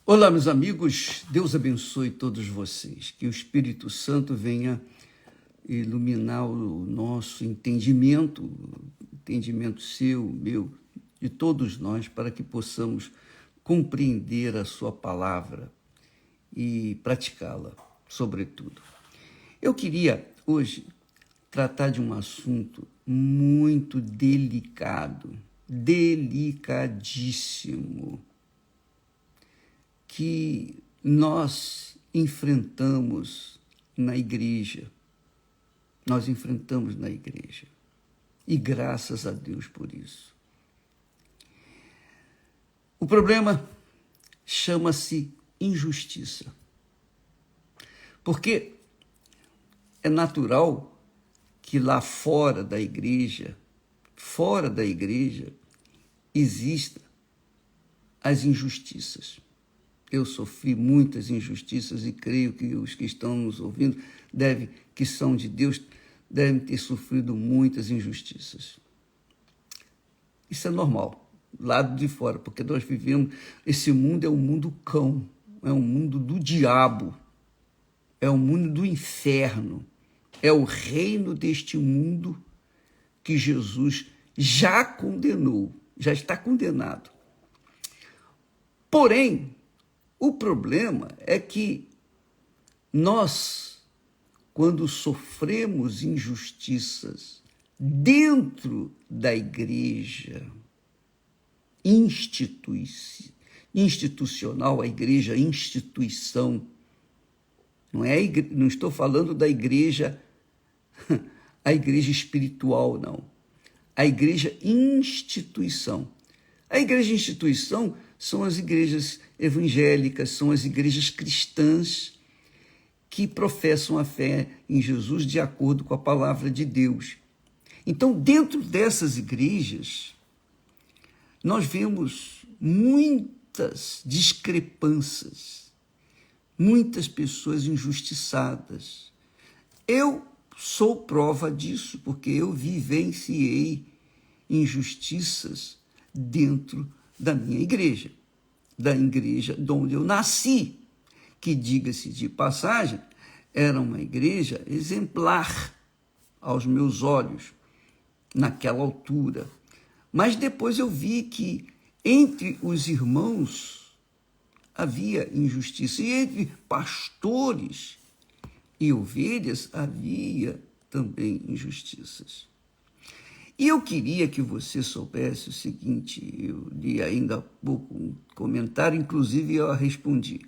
Olá, meus amigos, Deus abençoe todos vocês, que o Espírito Santo venha iluminar o nosso entendimento, entendimento seu, meu, de todos nós, para que possamos compreender a sua palavra e praticá-la, sobretudo. Eu queria hoje tratar de um assunto muito delicado, delicadíssimo, que nós enfrentamos na igreja. Nós enfrentamos na igreja. E graças a Deus por isso. O problema chama-se injustiça. Porque é natural que lá fora da igreja, existam as injustiças. Eu sofri muitas injustiças e creio que os que estão nos ouvindo, que são de Deus, devem ter sofrido muitas injustiças. Isso é normal, lado de fora, porque nós vivemos, esse mundo é um mundo cão, é um mundo do diabo, é um mundo do inferno, é o reino deste mundo que Jesus já condenou, já está condenado. Porém, o problema é que nós, quando sofremos injustiças dentro da igreja institucional, a igreja instituição, não estou falando da igreja, a igreja espiritual, não. A igreja instituição. A igreja instituição são as igrejas evangélicas, são as igrejas cristãs que professam a fé em Jesus de acordo com a palavra de Deus. Então, dentro dessas igrejas, nós vemos muitas discrepâncias, muitas pessoas injustiçadas. Eu sou prova disso, porque eu vivenciei injustiças dentro da minha igreja, da igreja onde eu nasci, que, diga-se de passagem, era uma igreja exemplar aos meus olhos, naquela altura. Mas depois eu vi que entre os irmãos havia injustiça, e entre pastores e ovelhas havia também injustiças. E eu queria que você soubesse o seguinte, eu li ainda há pouco um comentário, inclusive eu respondi.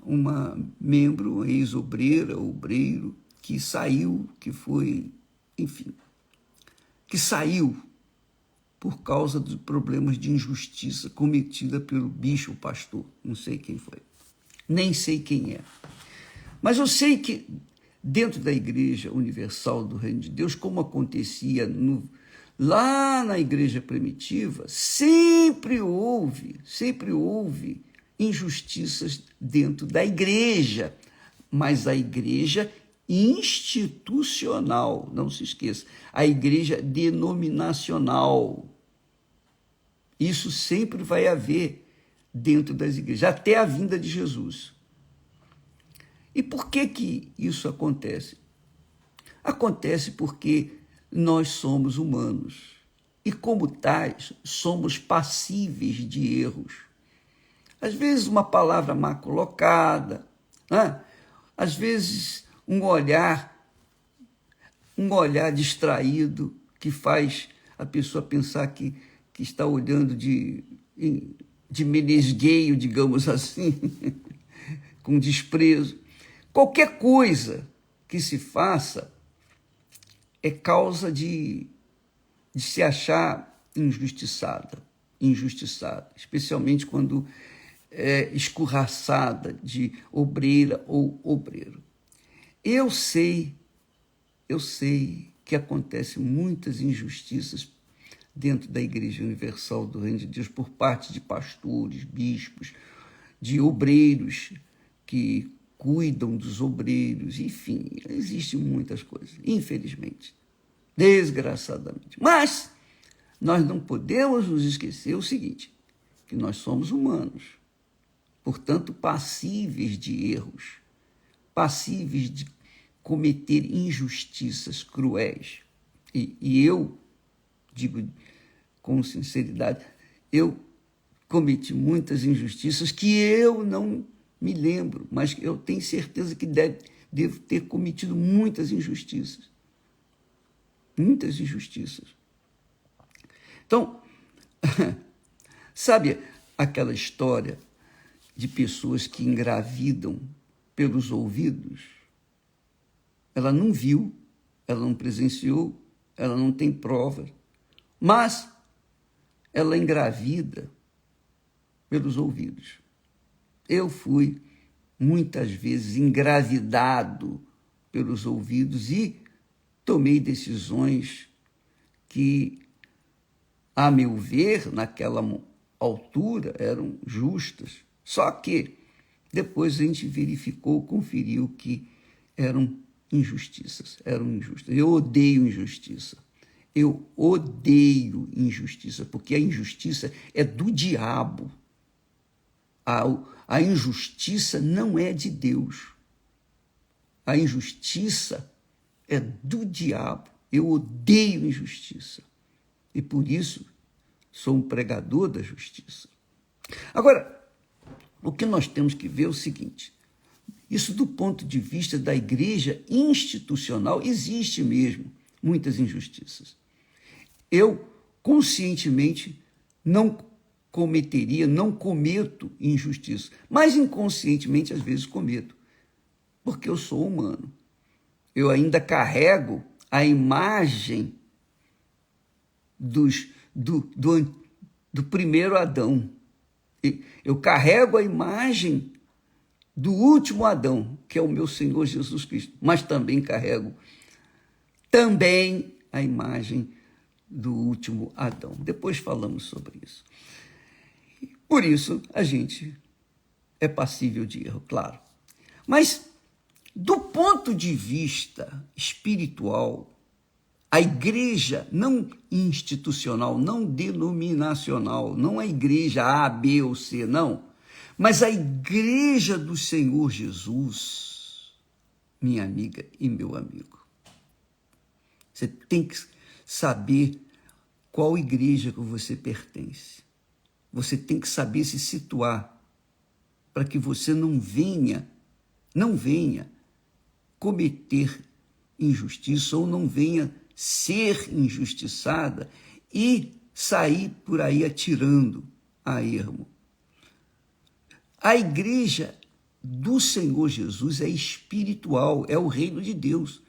Uma membro, ex-obreira, obreiro, que saiu, que saiu por causa dos problemas de injustiça cometida pelo bicho, o pastor, não sei quem foi, nem sei quem é. Mas eu sei que dentro da Igreja Universal do Reino de Deus, como acontecia lá na igreja primitiva, sempre houve injustiças dentro da igreja, mas a igreja institucional, não se esqueça, a igreja denominacional. Isso sempre vai haver dentro das igrejas, até a vinda de Jesus. E por que isso acontece? Acontece porque nós somos humanos e, como tais, somos passíveis de erros. Às vezes uma palavra mal colocada, né? Às vezes um olhar distraído que faz a pessoa pensar que está olhando de menesgueio, digamos assim, com desprezo. Qualquer coisa que se faça é causa de se achar injustiçada, especialmente quando é escorraçada de obreira ou obreiro. Eu sei que acontecem muitas injustiças dentro da Igreja Universal do Reino de Deus por parte de pastores, bispos, de obreiros que cuidam dos obreiros, enfim, existem muitas coisas, infelizmente, desgraçadamente. Mas nós não podemos nos esquecer o seguinte, que nós somos humanos, portanto, passíveis de erros, passíveis de cometer injustiças cruéis. E eu digo com sinceridade, eu cometi muitas injustiças que eu não me lembro, mas eu tenho certeza que devo ter cometido muitas injustiças. Muitas injustiças. Então, sabe aquela história de pessoas que engravidam pelos ouvidos? Ela não viu, ela não presenciou, ela não tem provas, mas ela engravida pelos ouvidos. Eu fui muitas vezes engravidado pelos ouvidos e tomei decisões que, a meu ver, naquela altura, eram justas. Só que depois a gente verificou, conferiu que eram injustiças, eram injustas. Eu odeio injustiça. Eu odeio injustiça, porque a injustiça é do diabo. A injustiça não é de Deus. A injustiça é do diabo. Eu odeio injustiça. E por isso sou um pregador da justiça. Agora, o que nós temos que ver é o seguinte: isso do ponto de vista da igreja institucional, existe mesmo muitas injustiças. Eu, conscientemente, não cometo injustiça, mas inconscientemente, às vezes, cometo, porque eu sou humano. Eu ainda carrego a imagem do primeiro Adão. Eu carrego a imagem do último Adão, que é o meu Senhor Jesus Cristo, mas também carrego a imagem do último Adão. Depois falamos sobre isso. Por isso, a gente é passível de erro, claro. Mas, do ponto de vista espiritual, a igreja não institucional, não denominacional, não a igreja A, B ou C, não, mas a igreja do Senhor Jesus, minha amiga e meu amigo. Você tem que saber qual igreja que você pertence. Você tem que saber se situar para que você não venha cometer injustiça ou não venha ser injustiçada e sair por aí atirando a ermo. A igreja do Senhor Jesus é espiritual, é o reino de Deus.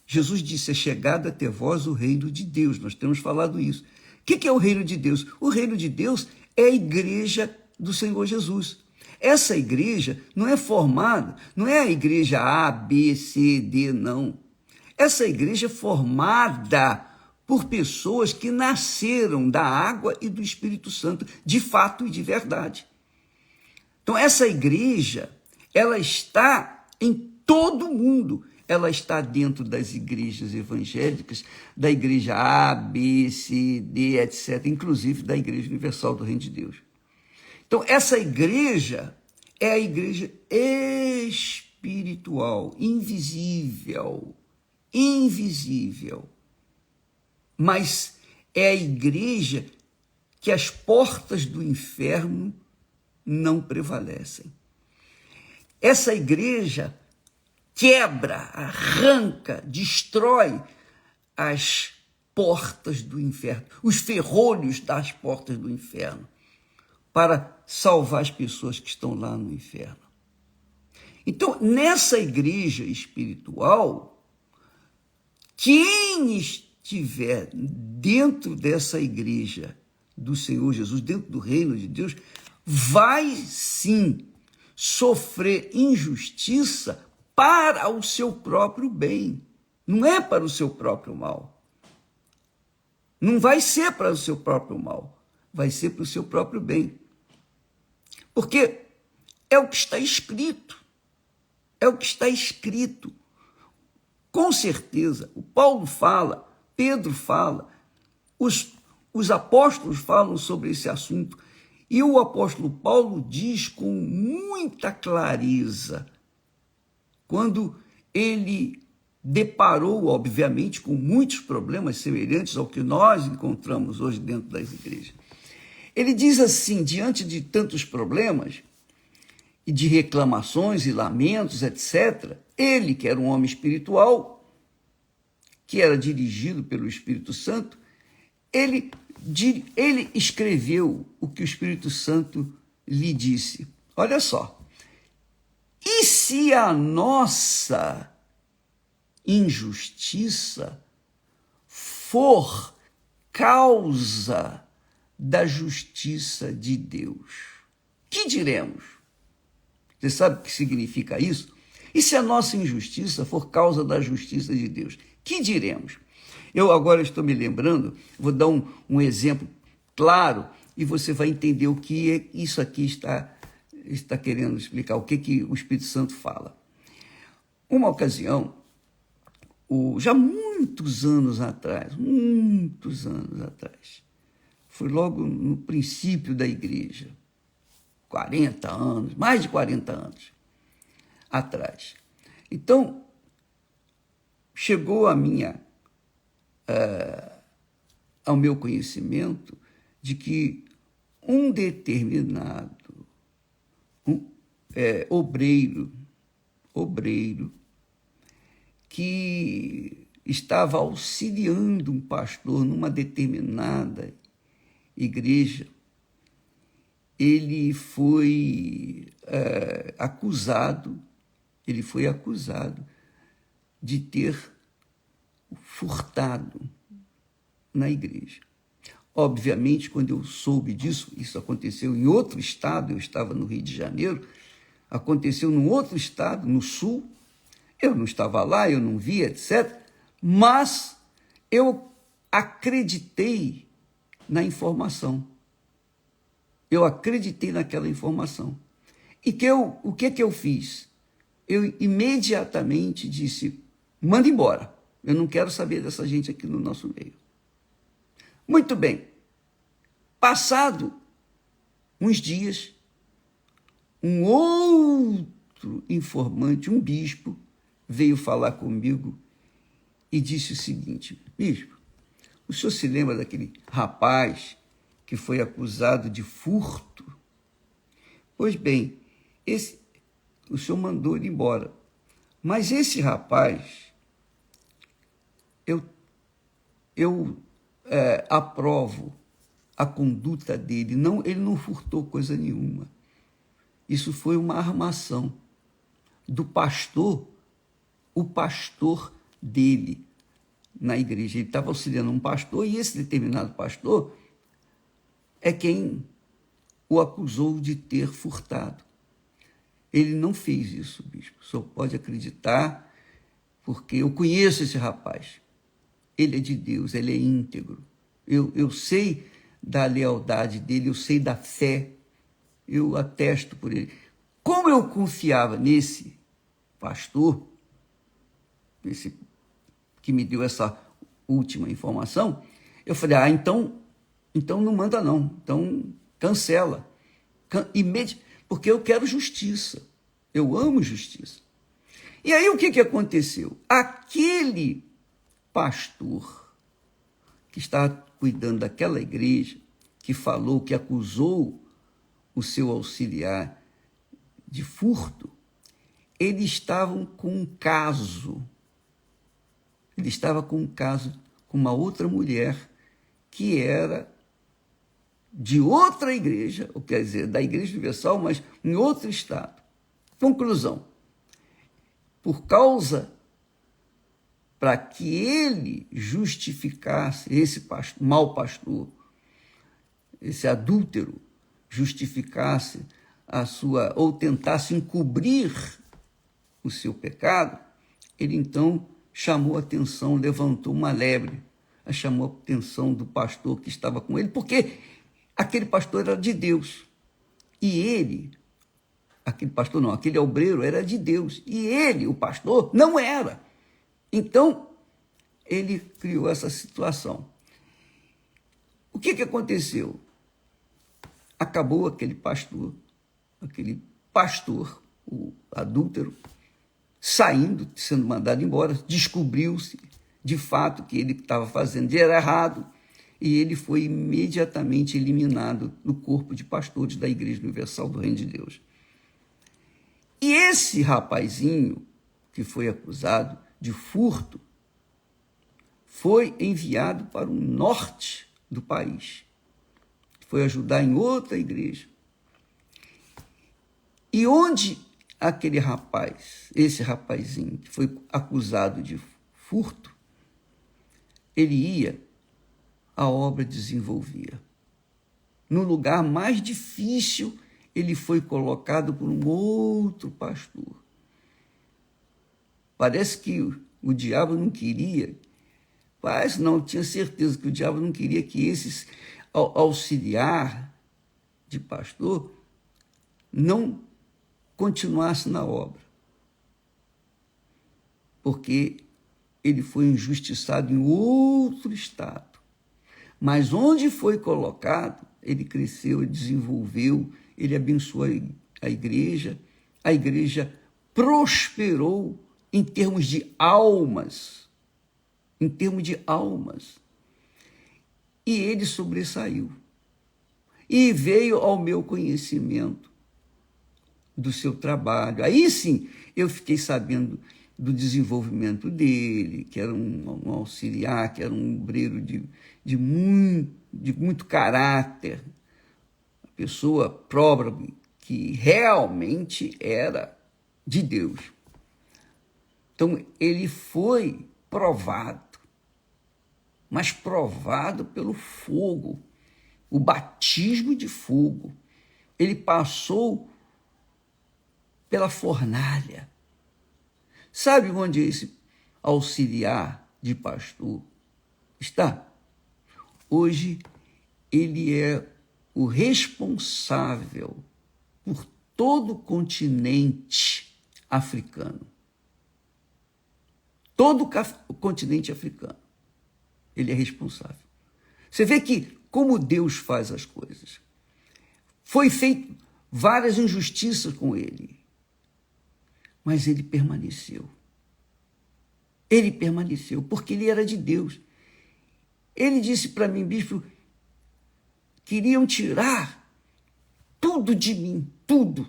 Jesus disse: é chegado até vós o reino de Deus. Nós temos falado isso. O que é o reino de Deus? O reino de Deus é a igreja do Senhor Jesus. Essa igreja não é formada, não é a igreja A, B, C, D, não. Essa igreja é formada por pessoas que nasceram da água e do Espírito Santo, de fato e de verdade. Então, essa igreja, ela está em todo o mundo. Ela está dentro das igrejas evangélicas, da igreja A, B, C, D, etc., inclusive da Igreja Universal do Reino de Deus. Então, essa igreja é a igreja espiritual, invisível, mas é a igreja que as portas do inferno não prevalecem. Essa igreja quebra, arranca, destrói as portas do inferno, os ferrolhos das portas do inferno, para salvar as pessoas que estão lá no inferno. Então, nessa igreja espiritual, quem estiver dentro dessa igreja do Senhor Jesus, dentro do reino de Deus, vai sim sofrer injustiça para o seu próprio bem, não é para o seu próprio mal. Não vai ser para o seu próprio mal, vai ser para o seu próprio bem. Porque é o que está escrito, é o que está escrito. Com certeza, o Paulo fala, Pedro fala, os apóstolos falam sobre esse assunto, E o apóstolo Paulo diz com muita clareza, quando ele deparou, obviamente, com muitos problemas semelhantes ao que nós encontramos hoje dentro das igrejas. Ele diz assim, diante de tantos problemas, e de reclamações e lamentos, etc., ele, que era um homem espiritual, que era dirigido pelo Espírito Santo, ele escreveu o que o Espírito Santo lhe disse. Olha só. E se a nossa injustiça for causa da justiça de Deus, que diremos? Você sabe o que significa isso? E se a nossa injustiça for causa da justiça de Deus, que diremos? Eu agora estou me lembrando, vou dar um exemplo claro e você vai entender o que isso aqui está querendo explicar, o que o Espírito Santo fala. Uma ocasião, já muitos anos atrás, foi logo no princípio da igreja, 40 anos, mais de 40 anos atrás. Então, chegou ao meu conhecimento de que um determinado obreiro que estava auxiliando um pastor numa determinada igreja, ele foi acusado de ter furtado na igreja. Obviamente, quando eu soube disso, isso aconteceu em outro estado, eu estava no Rio de Janeiro, aconteceu num outro estado, no sul, eu não estava lá, eu não vi, etc., mas eu acreditei na informação. Eu acreditei naquela informação. E o que eu fiz? Eu imediatamente disse, manda embora, eu não quero saber dessa gente aqui no nosso meio. Muito bem. Passado uns dias, um outro informante, um bispo, veio falar comigo e disse o seguinte: bispo, o senhor se lembra daquele rapaz que foi acusado de furto? Pois bem, o senhor mandou ele embora. Mas esse rapaz, eu aprovo a conduta dele. Não, ele não furtou coisa nenhuma. Isso foi uma armação do pastor, o pastor dele na igreja. Ele estava auxiliando um pastor e esse determinado pastor é quem o acusou de ter furtado. Ele não fez isso, bispo. O senhor pode acreditar, porque eu conheço esse rapaz. Ele é de Deus, ele é íntegro. Eu sei da lealdade dele, eu sei da fé, eu atesto por ele. Como eu confiava nesse pastor, esse que me deu essa última informação, eu falei, então não manda não, então cancela. Porque eu quero justiça, eu amo justiça. E aí o que aconteceu? Aquele pastor que estava cuidando daquela igreja, que falou, que acusou o seu auxiliar de furto, eles estavam com um caso. Ele estava com um caso com uma outra mulher que era de outra igreja, ou quer dizer, da Igreja Universal, mas em outro estado. Conclusão: para que ele justificasse, esse mau pastor, esse adúltero, justificasse ou tentasse encobrir o seu pecado, ele então chamou a atenção, levantou uma lebre, chamou a atenção do pastor que estava com ele, porque aquele pastor era de Deus. E ele, aquele obreiro era de Deus. E ele, o pastor, não era. Então, ele criou essa situação. O que aconteceu? acabou aquele pastor, o adúltero, saindo, sendo mandado embora. Descobriu-se, de fato, que ele estava fazendo era errado, e ele foi imediatamente eliminado do corpo de pastores da Igreja Universal do Reino de Deus. E esse rapazinho, que foi acusado de furto, foi enviado para o norte do país. Foi ajudar em outra igreja. E onde aquele rapaz, esse rapazinho que foi acusado de furto, ele ia, a obra desenvolvia. No lugar mais difícil, ele foi colocado por um outro pastor. Parece que o diabo não queria, mas não, tinha certeza que o diabo não queria que esse auxiliar de pastor não continuasse na obra, porque ele foi injustiçado em outro estado. Mas onde foi colocado, ele cresceu, ele desenvolveu, ele abençoou a igreja prosperou em termos de almas, e ele sobressaiu. E veio ao meu conhecimento do seu trabalho. Aí sim, eu fiquei sabendo do desenvolvimento dele, que era um auxiliar, que era um obreiro de muito caráter, uma pessoa própria, que realmente era de Deus. Então, ele foi provado, mas provado pelo fogo, o batismo de fogo. Ele passou pela fornalha. Sabe onde esse auxiliar de pastor está? Hoje, ele é o responsável por todo o continente africano. Todo o continente africano. Ele é responsável. Você vê que como Deus faz as coisas. Foi feito várias injustiças com ele, mas ele permaneceu. Ele permaneceu, porque ele era de Deus. Ele disse para mim, bispo, queriam tirar tudo de mim, tudo.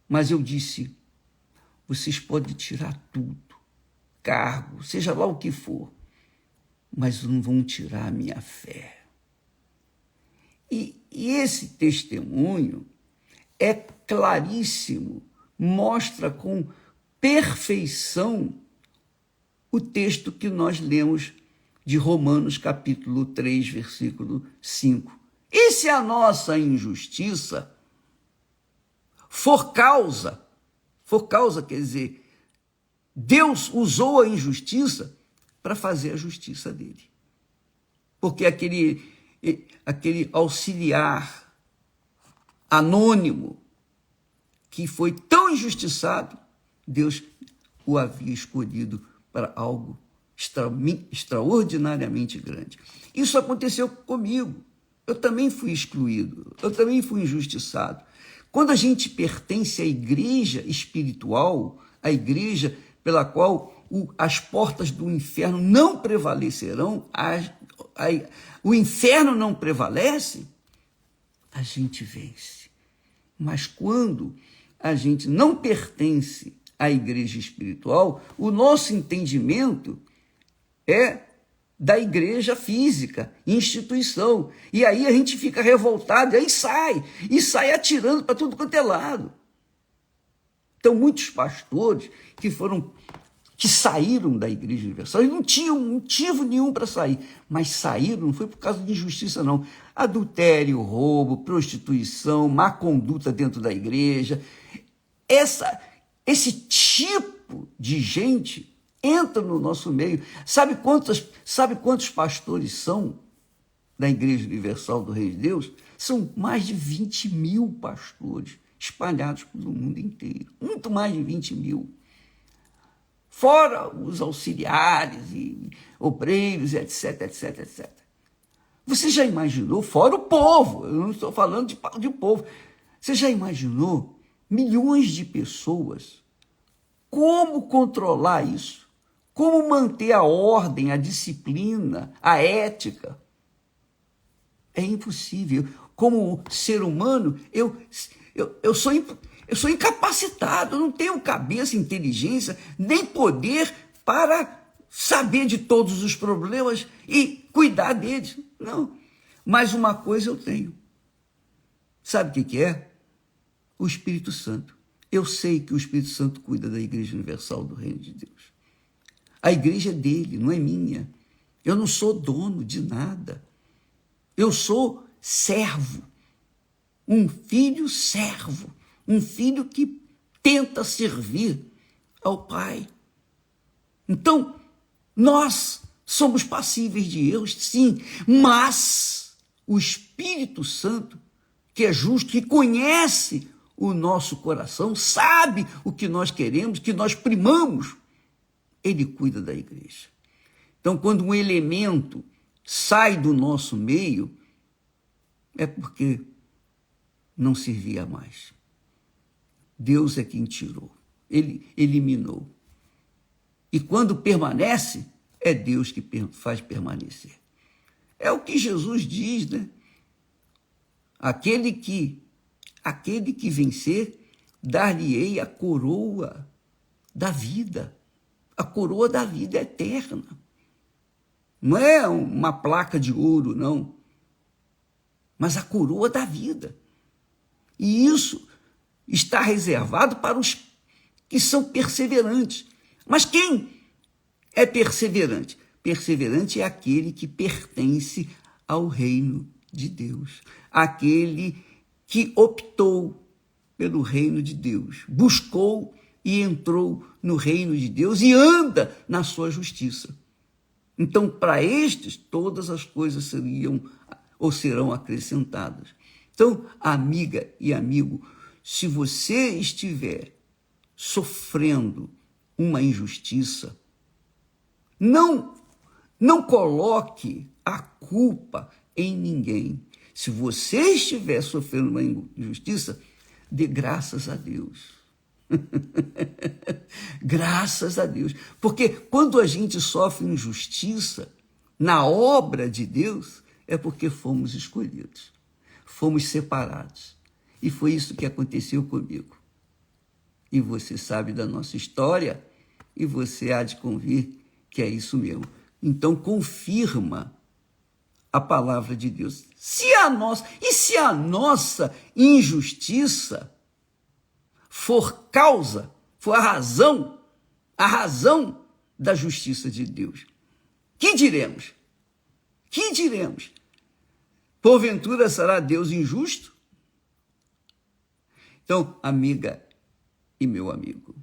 Mas eu disse, vocês podem tirar tudo, cargo, seja lá o que for, mas não vão tirar a minha fé. E esse testemunho é claríssimo, mostra com perfeição o texto que nós lemos de Romanos capítulo 3, versículo 5. E se a nossa injustiça for causa, quer dizer, Deus usou a injustiça para fazer a justiça dele. Porque aquele auxiliar anônimo que foi tão injustiçado, Deus o havia escolhido para algo extraordinariamente grande. Isso aconteceu comigo. Eu também fui excluído, eu também fui injustiçado. Quando a gente pertence à igreja espiritual, à igreja pela qual as portas do inferno não prevalecerão, o inferno não prevalece, a gente vence. Mas quando a gente não pertence à igreja espiritual, o nosso entendimento é da igreja física, instituição. E aí a gente fica revoltado, e aí sai atirando para tudo quanto é lado. Então, muitos pastores que saíram da Igreja Universal, e não tinham motivo nenhum para sair, mas saíram, não foi por causa de injustiça, não. Adultério, roubo, prostituição, má conduta dentro da igreja. Esse tipo de gente entra no nosso meio. Sabe quantos pastores são da Igreja Universal do Reino de Deus? São mais de 20 mil pastores espalhados pelo mundo inteiro. Muito mais de 20 mil. Fora os auxiliares e obreiros, etc, etc, etc. Você já imaginou, fora o povo, eu não estou falando de povo, você já imaginou milhões de pessoas? Como controlar isso? Como manter a ordem, a disciplina, a ética? É impossível. Como ser humano, eu sou incapacitado, eu não tenho cabeça, inteligência, nem poder para saber de todos os problemas e cuidar deles. Não. Mas uma coisa eu tenho. Sabe o que é? O Espírito Santo. Eu sei que o Espírito Santo cuida da Igreja Universal do Reino de Deus. A igreja é dele, não é minha. Eu não sou dono de nada. Eu sou servo. Um filho servo. Um filho que tenta servir ao Pai. Então, nós somos passíveis de erros, sim, mas o Espírito Santo, que é justo, que conhece o nosso coração, sabe o que nós queremos, que nós primamos, ele cuida da igreja. Então, quando um elemento sai do nosso meio, é porque não servia mais. Deus é quem tirou, ele eliminou. E quando permanece, é Deus que faz permanecer. É o que Jesus diz, né? Aquele que vencer, dar-lhe-ei a coroa da vida. A coroa da vida eterna. Não é uma placa de ouro, não. Mas a coroa da vida. E isso está reservado para os que são perseverantes. Mas quem é perseverante? Perseverante é aquele que pertence ao reino de Deus. Aquele que optou pelo reino de Deus, buscou e entrou no reino de Deus e anda na sua justiça. Então, para estes, todas as coisas seriam ou serão acrescentadas. Então, amiga e amigo, se você estiver sofrendo uma injustiça, não coloque a culpa em ninguém. Se você estiver sofrendo uma injustiça, dê graças a Deus. Graças a Deus. Porque quando a gente sofre injustiça na obra de Deus, é porque fomos escolhidos, fomos separados. E foi isso que aconteceu comigo. E você sabe da nossa história, e você há de convir que é isso mesmo. Então, confirma a palavra de Deus. Se a nossa injustiça for a razão da justiça de Deus, que diremos? Que diremos? Porventura será Deus injusto? Então, amiga e meu amigo,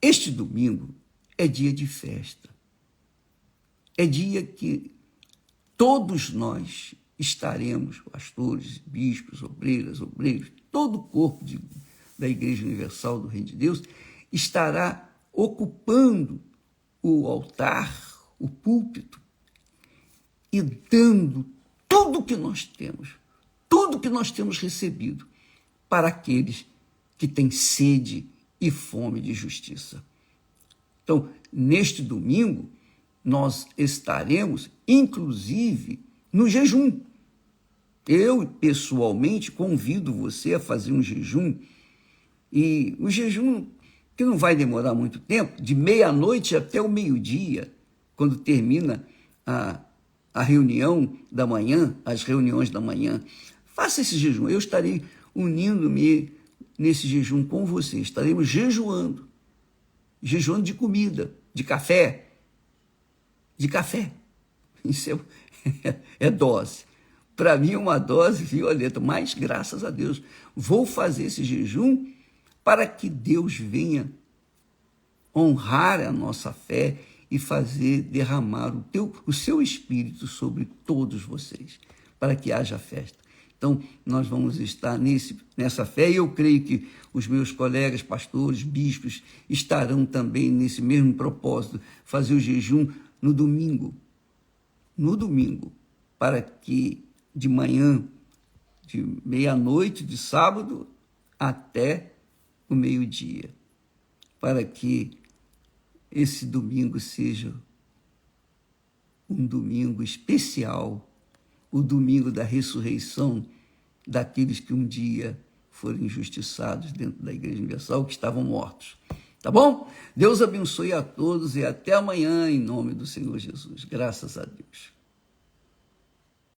este domingo é dia de festa. É dia que todos nós estaremos, pastores, bispos, obreiros, todo o corpo da Igreja Universal do Reino de Deus, estará ocupando o altar, o púlpito, e dando tudo que nós temos recebido para aqueles que têm sede e fome de justiça. Então, neste domingo, nós estaremos, inclusive, no jejum. Eu, pessoalmente, convido você a fazer um jejum, e o jejum que não vai demorar muito tempo, de meia-noite até o meio-dia, quando termina a reunião da manhã, as reuniões da manhã. Faça esse jejum, eu estarei unindo-me nesse jejum com você, estaremos jejuando de comida, de café. Isso é dose. Para mim é uma dose violenta, mas graças a Deus vou fazer esse jejum para que Deus venha honrar a nossa fé e fazer derramar o seu Espírito sobre todos vocês, para que haja festa. Então, nós vamos estar nessa fé, e eu creio que os meus colegas, pastores, bispos, estarão também nesse mesmo propósito, fazer o jejum no domingo. no domingo, para que de manhã, de meia-noite de sábado até o meio-dia, para que esse domingo seja um domingo especial, o domingo da ressurreição daqueles que um dia foram injustiçados dentro da Igreja Universal, que estavam mortos. Tá bom? Deus abençoe a todos e até amanhã, em nome do Senhor Jesus. Graças a Deus.